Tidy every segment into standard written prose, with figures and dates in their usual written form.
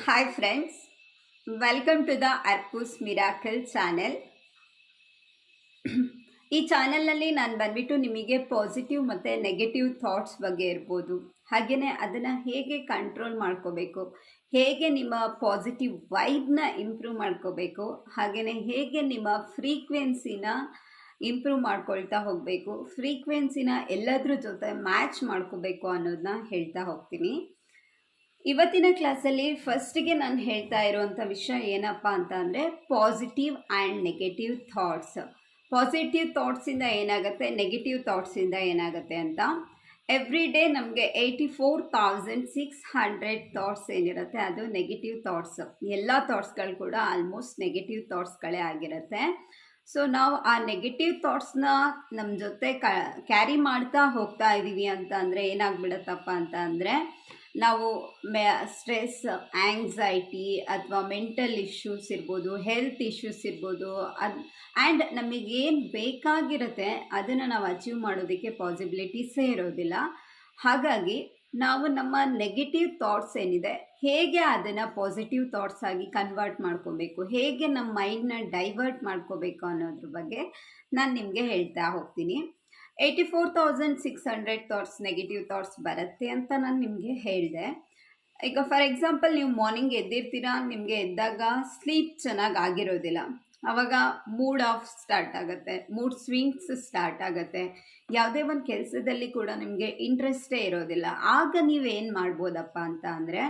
Hi friends, welcome to the Arpus Miracle channel. ಈ ಚಾನೆಲ್ನಲ್ಲಿ ನಾನು ಬಂದ್ಬಿಟ್ಟು ನಿಮಗೆ ಪಾಸಿಟಿವ್ ಮತ್ತು ನೆಗೆಟಿವ್ ಥಾಟ್ಸ್ ಬಗ್ಗೆ ಇರ್ಬೋದು, ಹಾಗೆಯೇ ಅದನ್ನು ಹೇಗೆ ಕಂಟ್ರೋಲ್ ಮಾಡ್ಕೋಬೇಕು, ಹೇಗೆ ನಿಮ್ಮ ಪಾಸಿಟಿವ್ ವೈಬ್ನ ಇಂಪ್ರೂವ್ ಮಾಡ್ಕೋಬೇಕು, ಹಾಗೆಯೇ ಹೇಗೆ ನಿಮ್ಮ ಫ್ರೀಕ್ವೆನ್ಸಿನ ಇಂಪ್ರೂವ್ ಮಾಡ್ಕೊಳ್ತಾ ಹೋಗಬೇಕು, ಫ್ರೀಕ್ವೆನ್ಸಿನ ಎಲ್ಲದ್ರ ಜೊತೆ ಮ್ಯಾಚ್ ಮಾಡ್ಕೋಬೇಕು ಅನ್ನೋದನ್ನ ಹೇಳ್ತಾ ಹೋಗ್ತೀನಿ. ಇವತ್ತಿನ ಕ್ಲಾಸಲ್ಲಿ ಫಸ್ಟಿಗೆ ನಾನು ಹೇಳ್ತಾ ಇರುವಂಥ ವಿಷಯ ಏನಪ್ಪ ಅಂತ ಅಂದರೆ positive and negative thoughts. Positive ಥಾಟ್ಸಿಂದ ಏನಾಗುತ್ತೆ, ನೆಗೆಟಿವ್ ಥಾಟ್ಸಿಂದ ಏನಾಗುತ್ತೆ ಅಂತ. ಎವ್ರಿ ಡೇ ನಮಗೆ 84,600 ಥಾಟ್ಸ್ ಏನಿರುತ್ತೆ ಅದು ನೆಗೆಟಿವ್ ಥಾಟ್ಸ್. ಎಲ್ಲ ಥಾಟ್ಸ್ಗಳು ಕೂಡ ಆಲ್ಮೋಸ್ಟ್ ನೆಗೆಟಿವ್ ಥಾಟ್ಸ್ಗಳೇ ಆಗಿರುತ್ತೆ. ಸೊ ನಾವು ಆ ನೆಗೆಟಿವ್ ಥಾಟ್ಸ್ನ ನಮ್ಮ ಜೊತೆ ಕ್ಯಾರಿ ಮಾಡ್ತಾ ಹೋಗ್ತಾ ಇದ್ದೀವಿ ಅಂತ ಅಂದರೆ ಏನಾಗ್ಬಿಡತ್ತಪ್ಪ ಅಂತ ಅಂದರೆ ನಾವು ಸ್ಟ್ರೆಸ್, ಆ್ಯಂಗ್ಸೈಟಿ ಅಥವಾ ಮೆಂಟಲ್ ಇಶ್ಯೂಸ್ ಇರ್ಬೋದು, ಹೆಲ್ತ್ ಇಶ್ಯೂಸ್ ಇರ್ಬೋದು, ಆ್ಯಂಡ್ ನಮಗೇನು ಬೇಕಾಗಿರುತ್ತೆ ಅದನ್ನು ನಾವು ಅಚೀವ್ ಮಾಡೋದಕ್ಕೆ ಪಾಸಿಬಿಲಿಟೀಸೇ ಇರೋದಿಲ್ಲ. ಹಾಗಾಗಿ ನಾವು ನಮ್ಮ ನೆಗೆಟಿವ್ ಥಾಟ್ಸ್ ಏನಿದೆ ಹೇಗೆ ಅದನ್ನು ಪಾಸಿಟಿವ್ ಥಾಟ್ಸ್ ಆಗಿ ಕನ್ವರ್ಟ್ ಮಾಡ್ಕೋಬೇಕು, ಹೇಗೆ ನಮ್ಮ ಮೈಂಡ್ನ ಡೈವರ್ಟ್ ಮಾಡ್ಕೋಬೇಕು ಅನ್ನೋದ್ರ ಬಗ್ಗೆ ನಾನು ನಿಮಗೆ ಹೇಳ್ತಾ ಹೋಗ್ತೀನಿ. 84,600 ಥಾಟ್ಸ್ ನೆಗೆಟಿವ್ ಥಾಟ್ಸ್ ಬರುತ್ತೆ ಅಂತ ನಾನು ನಿಮಗೆ ಹೇಳಿದೆ. ಈಗ ಫಾರ್ ಎಕ್ಸಾಂಪಲ್ ನೀವು ಮಾರ್ನಿಂಗ್ ಎದ್ದಿರ್ತೀರ, ನಿಮಗೆ ಎದ್ದಾಗ ಸ್ಲೀಪ್ ಚೆನ್ನಾಗಿ ಆಗಿರೋದಿಲ್ಲ, ಆವಾಗ ಮೂಡ್ ಆಫ್ ಸ್ಟಾರ್ಟ್ ಆಗುತ್ತೆ, ಮೂಡ್ ಸ್ವಿಂಗ್ಸ್ ಸ್ಟಾರ್ಟ್ ಆಗುತ್ತೆ, ಯಾವುದೇ ಒಂದು ಕೆಲಸದಲ್ಲಿ ಕೂಡ ನಿಮಗೆ ಇಂಟ್ರೆಸ್ಟೇ ಇರೋದಿಲ್ಲ. ಆಗ ನೀವೇನು ಮಾಡ್ಬೋದಪ್ಪ ಅಂತ ಅಂದರೆ,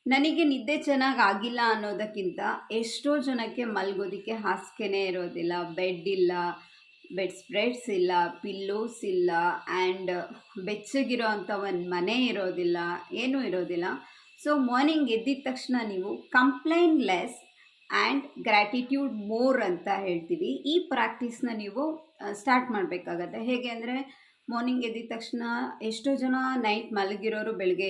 ನನಗೆ ನಿದ್ದೆ ಚೆನ್ನಾಗಿ ಆಗಿಲ್ಲ ಅನ್ನೋದಕ್ಕಿಂತ ಎಷ್ಟೋ ಜನಕ್ಕೆ ಮಲ್ಗೋದಕ್ಕೆ ಹಾಸಿಗೆನೇ ಇರೋದಿಲ್ಲ, ಬೆಡ್ ಇಲ್ಲ, ಬೆಡ್ ಸ್ಪ್ರೆಡ್ಸ್ ಇಲ್ಲ, ಪಿಲ್ಲೋಸ್ ಇಲ್ಲ, ಆ್ಯಂಡ್ ಬೆಚ್ಚಗಿರೋ ಅಂಥ ಒಂದು ಮನೆ ಇರೋದಿಲ್ಲ, ಏನೂ ಇರೋದಿಲ್ಲ. ಸೊ ಮಾರ್ನಿಂಗ್ ಎದ್ದಿದ ತಕ್ಷಣ ನೀವು ಕಂಪ್ಲೇಂಟ್ಲೆಸ್ ಆ್ಯಂಡ್ ಗ್ರ್ಯಾಟಿಟ್ಯೂಡ್ ಮೋರ್ ಅಂತ ಹೇಳ್ತೀವಿ. ಈ ಪ್ರಾಕ್ಟೀಸ್ನ ನೀವು ಸ್ಟಾರ್ಟ್ ಮಾಡಬೇಕಾಗತ್ತೆ. ಹೇಗೆ ಅಂದರೆ, ಮಾರ್ನಿಂಗ್ ಎದ್ದಿದ ತಕ್ಷಣ ಎಷ್ಟೋ ಜನ ನೈಟ್ ಮಲಗಿರೋರು ಬೆಳಗ್ಗೆ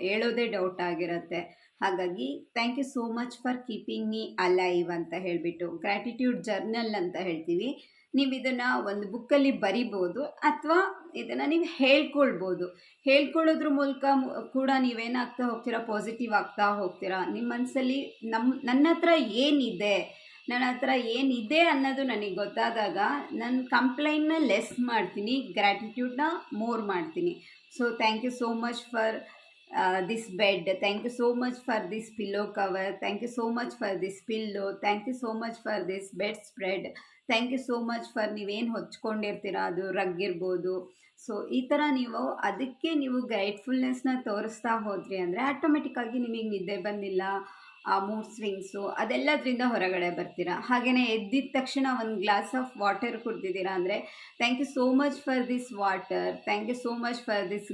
ಹೇಳೋದೇ ಡೌಟ್ ಆಗಿರುತ್ತೆ. ಹಾಗಾಗಿ thank you so much for keeping me alive ಅಂತ ಹೇಳಿಬಿಟ್ಟು ಗ್ರ್ಯಾಟಿಟ್ಯೂಡ್ ಜರ್ನಲ್ ಅಂತ ಹೇಳ್ತೀವಿ. ನೀವು ಇದನ್ನು ಒಂದು ಬುಕ್ಕಲ್ಲಿ ಬರಿಬೋದು ಅಥವಾ ಇದನ್ನು ನೀವು ಹೇಳ್ಕೊಳ್ಳೋದ್ರ ಮೂಲಕ ಕೂಡ ನೀವೇನಾಗ್ತಾ ಹೋಗ್ತೀರಾ, ಪಾಸಿಟಿವ್ ಆಗ್ತಾ ಹೋಗ್ತೀರಾ. ನಿಮ್ಮ ಮನಸ್ಸಲ್ಲಿ ನನ್ನ ಹತ್ರ ಏನಿದೆ ಅನ್ನೋದು ನನಗೆ ಗೊತ್ತಾದಾಗ ನನ್ನ ಕಂಪ್ಲೇಂಟ್ನ ಲೆಸ್ ಮಾಡ್ತೀನಿ, ಗ್ರ್ಯಾಟಿಟ್ಯೂಡ್ನ ಮೋರ್ ಮಾಡ್ತೀನಿ. So thank you so much for this bed, thank you so much for this pillow cover, thank you so much for this pillow, thank you so much for this bed spread, thank you so much for ನೀವೇನು ಹೊಚ್ಕೊಂಡಿರ್ತೀರ ಅದು rug ಇರ್ಬೋದು. So ಈ ಥರ ನೀವು ಅದಕ್ಕೆ ಗ್ರೇಟ್ಫುಲ್ನೆಸ್ನ ತೋರಿಸ್ತಾ ಹೋದ್ರಿ ಅಂದರೆ ಆಟೋಮೆಟಿಕ್ಕಾಗಿ ನಿಮಗೆ ನಿದ್ದೆ ಬಂದಿಲ್ಲ, ಆ ಮೂಡ್ ಸ್ವಿಂಗ್ಸು ಅದೆಲ್ಲದರಿಂದ ಹೊರಗಡೆ ಬರ್ತೀರಾ. ಹಾಗೆಯೇ ಎದ್ದಿದ ತಕ್ಷಣ ಒಂದು ಗ್ಲಾಸ್ ಆಫ್ ವಾಟರ್ ಕುಡ್ದಿದ್ದೀರಾ ಅಂದರೆ thank you so much for this water, thank you so much for this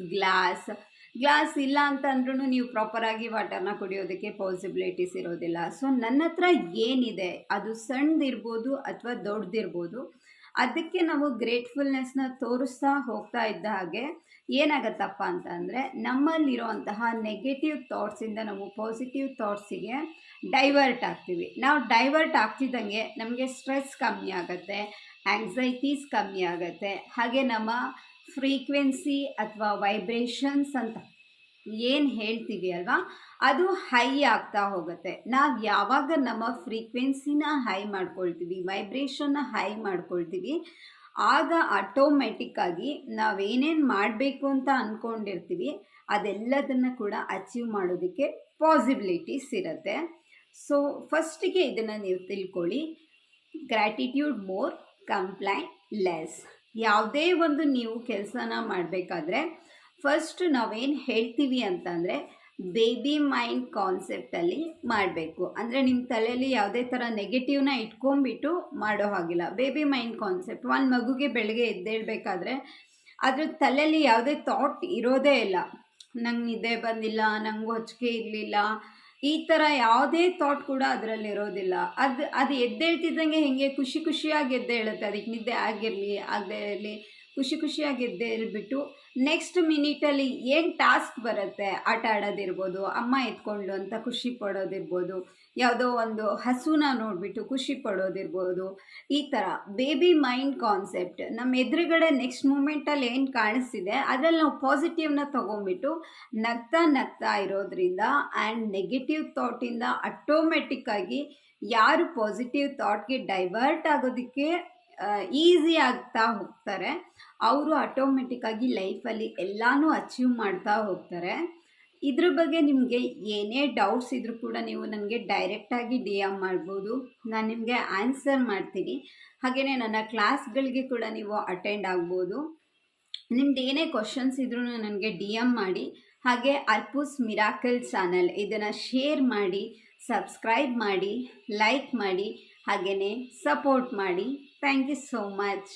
glass ಇಲ್ಲ ಅಂತ ಅಂದ್ರೂ ನೀವು ಪ್ರಾಪರಾಗಿ ವಾಟರ್ನ ಕುಡಿಯೋದಕ್ಕೆ ಪಾಸಿಬಿಲಿಟೀಸ್ ಇರೋದಿಲ್ಲ. ಸೊ ನನ್ನ ಹತ್ರ ಏನಿದೆ ಅದು ಸಣ್ಣದಿರ್ಬೋದು ಅಥವಾ ದೊಡ್ಡದಿರ್ಬೋದು, ಅದಕ್ಕೆ ನಾವು ಗ್ರೇಟ್ಫುಲ್ನೆಸ್ನ ತೋರಿಸ್ತಾ ಹೋಗ್ತಾ ಇದ್ದ ಹಾಗೆ ಏನಾಗತ್ತಪ್ಪ ಅಂತ ಅಂದರೆ ನಮ್ಮಲ್ಲಿರೋಂತಹ ನೆಗೆಟಿವ್ ಥಾಟ್ಸಿಂದ ನಾವು ಪಾಸಿಟಿವ್ ಥಾಟ್ಸಿಗೆ ಡೈವರ್ಟ್ ಆಗ್ತೀವಿ. ನಾವು ಡೈವರ್ಟ್ ಆಗ್ತಿದ್ದಂಗೆ ನಮಗೆ ಸ್ಟ್ರೆಸ್ ಕಮ್ಮಿ ಆಗುತ್ತೆ, ಆ್ಯಂಗ್ಸೈಟೀಸ್ ಕಮ್ಮಿ ಆಗುತ್ತೆ, ಹಾಗೆ ನಮ್ಮ ಫ್ರೀಕ್ವೆನ್ಸಿ ಅಥವಾ ವೈಬ್ರೇಷನ್ಸ್ ಅಂತ ಏನು ಹೇಳ್ತೀವಿ ಅಲ್ವಾ, ಅದು ಹೈ ಆಗ್ತಾ ಹೋಗುತ್ತೆ. ನಾವು ಯಾವಾಗ ನಮ್ಮ ಫ್ರೀಕ್ವೆನ್ಸಿನ ಹೈ ಮಾಡ್ಕೊಳ್ತೀವಿ, ವೈಬ್ರೇಷನ್ನ ಹೈ ಮಾಡ್ಕೊಳ್ತೀವಿ, ಆಗ ಆಟೋಮೆಟಿಕ್ಕಾಗಿ ನಾವೇನೇನು ಮಾಡಬೇಕು ಅಂತ ಅಂದ್ಕೊಂಡಿರ್ತೀವಿ ಅದೆಲ್ಲದನ್ನು ಕೂಡ ಅಚೀವ್ ಮಾಡೋದಕ್ಕೆ ಪಾಸಿಬಿಲಿಟೀಸ್ ಇರುತ್ತೆ. ಸೊ ಫಸ್ಟಿಗೆ ಇದನ್ನು ನೀವು ತಿಳ್ಕೊಳ್ಳಿ, ಗ್ರ್ಯಾಟಿಟ್ಯೂಡ್ ಮೋರ್, ಕಂಪ್ಲೈಂಟ್ ಲೆಸ್. ಯಾವುದೇ ಒಂದು ನೀವು ಕೆಲಸನ ಮಾಡಬೇಕಾದ್ರೆ ಫಸ್ಟ್ ನಾವೇನು ಹೇಳ್ತೀವಿ ಅಂತಂದರೆ ಬೇಬಿ ಮೈಂಡ್ ಕಾನ್ಸೆಪ್ಟಲ್ಲಿ ಮಾಡಬೇಕು. ಅಂದರೆ ನಿಮ್ಮ ತಲೆಯಲ್ಲಿ ಯಾವುದೇ ಥರ ನೆಗೆಟಿವ್ನ ಇಟ್ಕೊಂಡ್ಬಿಟ್ಟು ಮಾಡೋ ಹಾಗಿಲ್ಲ. ಬೇಬಿ ಮೈಂಡ್ ಕಾನ್ಸೆಪ್ಟ್, ಒಂದು ಮಗುಗೆ ಬೆಳಗ್ಗೆ ಎದ್ದೇಳಬೇಕಾದ್ರೆ ಅದ್ರ ತಲೆಯಲ್ಲಿ ಯಾವುದೇ ಥಾಟ್ ಇರೋದೇ ಇಲ್ಲ, ನಂಗೆ ನಿದ್ದೆ ಬಂದಿಲ್ಲ, ನಂಗೆ ಹೊಚ್ಚಿಗೆ ಇರಲಿಲ್ಲ, ಈ ಥರ ಯಾವುದೇ ಥಾಟ್ ಕೂಡ ಅದರಲ್ಲಿ ಇರೋದಿಲ್ಲ. ಅದು ಎದ್ದೇಳ್ತಿದ್ದಂಗೆ ಹೇಗೆ ಖುಷಿಯಾಗಿ ಎದ್ದೇಳುತ್ತೆ, ಅದಕ್ಕೆ ನಿದ್ದೆ ಆಗಿರಲಿ ಆಗದೇ ಇರಲಿ ಖುಷಿಯಾಗಿದ್ದೇ ಇರ್ಬಿಟ್ಟು ನೆಕ್ಸ್ಟ್ ಮಿನಿಟಲ್ಲಿ ಏನು ಟಾಸ್ಕ್ ಬರುತ್ತೆ, ಆಟ ಆಡೋದಿರ್ಬೋದು, ಅಮ್ಮ ಎತ್ಕೊಂಡು ಅಂತ ಖುಷಿ ಪಡೋದಿರ್ಬೋದು, ಯಾವುದೋ ಒಂದು ಹಸುನ ನೋಡಿಬಿಟ್ಟು ಖುಷಿ ಪಡೋದಿರ್ಬೋದು. ಈ ಥರ ಬೇಬಿ ಮೈಂಡ್ ಕಾನ್ಸೆಪ್ಟ್ ನಮ್ಮ ಎದುರುಗಡೆ ನೆಕ್ಸ್ಟ್ ಮೂಮೆಂಟಲ್ಲಿ ಏನು ಕಾಣಿಸ್ತಿದೆ ಅದರಲ್ಲಿ ನಾವು ಪಾಸಿಟಿವ್ನ ತೊಗೊಂಬಿಟ್ಟು ನಗ್ತಾ ಇರೋದ್ರಿಂದ ಆ್ಯಂಡ್ ನೆಗೆಟಿವ್ ಥಾಟಿಂದ ಆಟೋಮೆಟಿಕ್ಕಾಗಿ ಯಾರು ಪಾಸಿಟಿವ್ ಥಾಟ್ಗೆ ಡೈವರ್ಟ್ ಆಗೋದಕ್ಕೆ ಈಸಿ ಆಗ್ತಾ ಹೋಗ್ತಾರೆ, ಅವರು ಆಟೋಮೆಟಿಕ್ಕಾಗಿ ಲೈಫಲ್ಲಿ ಎಲ್ಲನೂ ಅಚೀವ್ ಮಾಡ್ತಾ ಹೋಗ್ತಾರೆ. ಇದ್ರ ಬಗ್ಗೆ ನಿಮಗೆ ಏನೇ ಡೌಟ್ಸ್ ಇದ್ರೂ ಕೂಡ ನೀವು ನನಗೆ ಡೈರೆಕ್ಟಾಗಿ DM ಮಾಡ್ಬೋದು, ನಾನು ನಿಮಗೆ ಆನ್ಸರ್ ಮಾಡ್ತೀನಿ. ಹಾಗೆಯೇ ನನ್ನ ಕ್ಲಾಸ್ಗಳಿಗೆ ಕೂಡ ನೀವು ಅಟೆಂಡ್ ಆಗ್ಬೋದು. ನಿಮ್ದು ಏನೇ ಕ್ವಶನ್ಸ್ ಇದ್ರೂ ನನಗೆ DM ಮಾಡಿ. ಹಾಗೆ ಅರ್ಪೂಸ್ ಮಿರಾಕಲ್ ಚಾನಲ್ ಇದನ್ನು ಶೇರ್ ಮಾಡಿ, ಸಬ್ಸ್ಕ್ರೈಬ್ ಮಾಡಿ, ಲೈಕ್ ಮಾಡಿ, ಹಾಗೆಯೇ ಸಪೋರ್ಟ್ ಮಾಡಿ. Thank you so much.